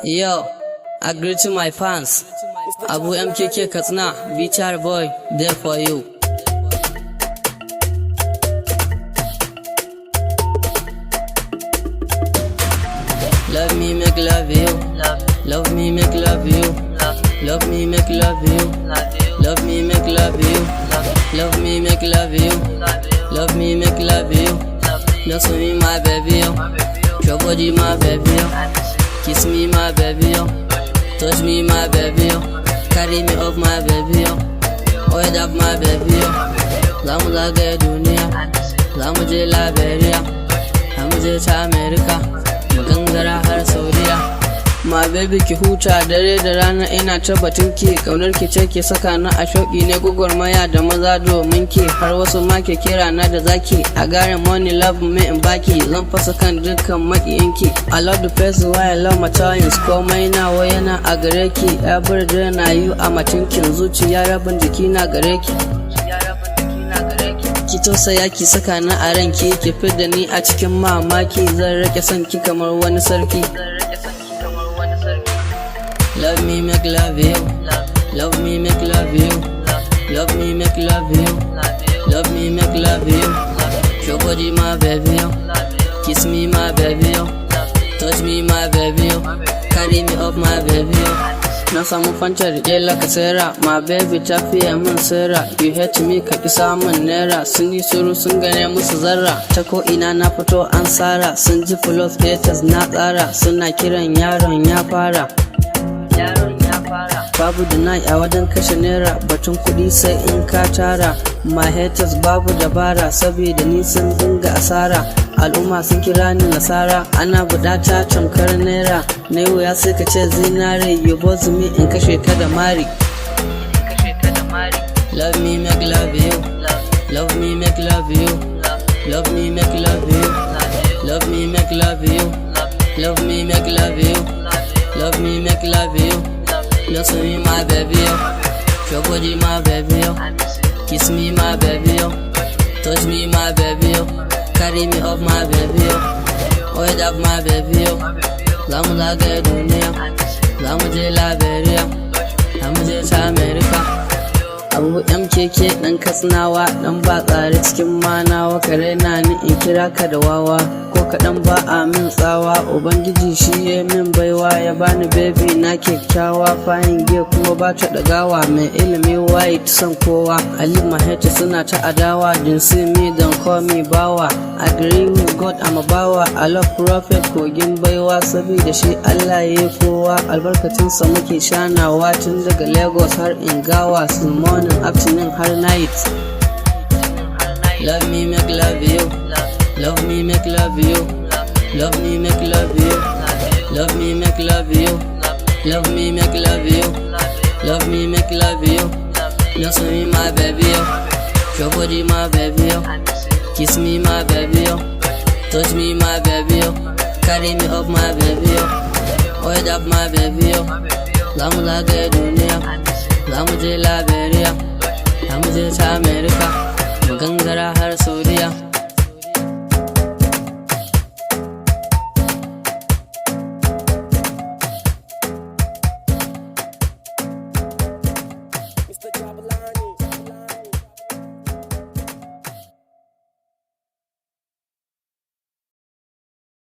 Yo, I greet to my fans. Abu MKK Katsina, BTR boy, there for you. Love me, make love you. Love me, make love you. Love me, make love you. Love me, make love you. Love me, make love you. Love me, make love you. Dance with me, my baby, yo. Your body, my baby, yo. Kiss me, my baby, yo. Touch me, my baby, yo. Carry me up, my baby, yo. Wait up, my baby, yo. Zamu zagaya duniya, zamu je Liberia, zamu je ta America, mu gangara har Saudiya. My baby ki huta dare da rana ina ta batun ki, kaunar ki ce ke saka na a shauki ne gwagwarmaya da maza domin ki, har wasu ma ke kira na da zaki. I got a money love me in baki, zan fasa kan dukkan makiyanki. I love the place why I love my times, komai nawa yana a gare ki. Every day na you a matinkin, zuciya rabin jiki na gare ki. Ki tausaya ki saka na a ranki, ki fidda ni a cikin mamaki, zan rike son ki kamar wani sarki. Love me, make love you. Love me, make love you. Love me, make love you. Love me, make love you. Your body, my baby, yo. Kiss me, my baby, yo. Touch me, my baby, yo. Carry me up, my baby, yo. Na samu fanta rike laka sera, my baby ta fiye min sera. You hate me ka ki samun naira, sun yi shiru sun gane musu zarra. Ta ko ina na fito an sara, sun ji flow status na tsara, suna kiran yaron ya fara. Babu da night a wajen kashe naira, batun kuɗi sai in ka tara. My haters babu dabara, saboda ni sun dinga asara. Al'umma sun kira ni nasara, ana buɗata tamkar naira. Na yi wuya sai ka ce zinare, you boss me in kashe ka da mari. Love me, make love you. Love me, make love you. Love me, make love you. Love me, make love you. Love me, make love you. Love me, make love you. Dance with me, my baby, yo. Your body, my baby, yo. Kiss me, my baby, yo. Touch me, my baby, yo. Carry me up, my baby, yo. Wait up, my baby, yo. Zamu zagaya duniya, zamu je Liberia, zamu je ta America. Abu MKK dan Katsinawa, dan ba tsare cikin manawa, kare na ni in kira ka da wawa. Ko kaɗan ba a min tsawa, Ubangiji shi ya min baiwa, ya bani baby na kyakkyawa, fayin giya kuma ba ta ɗagawa, mai ilimi waye ta san kowa. Ali Maheta suna ta adawa, din see me don call me bawa. Agree with God I'm a bawa, I love prophet kogin baiwa, saboda shi Allah ya yi kowa, albarkacinsa muke shanawa tun daga Lagos har Ingawa, sun morning afternoon har night. Love me, make love you. Love me, make love you. Love me, make love you. Love me, make love you. Love me, make love you. Love me, make love you. Dance with me, my baby, yo. Your body, my baby, yo. Kiss me, my baby, yo. Touch me, my baby, yo. Carry me up, my baby, yo. Wait up, my baby, yo. Zamu zagaya duniya, zamu je Liberia, zamu je ta America, mu gangara har Saudiya.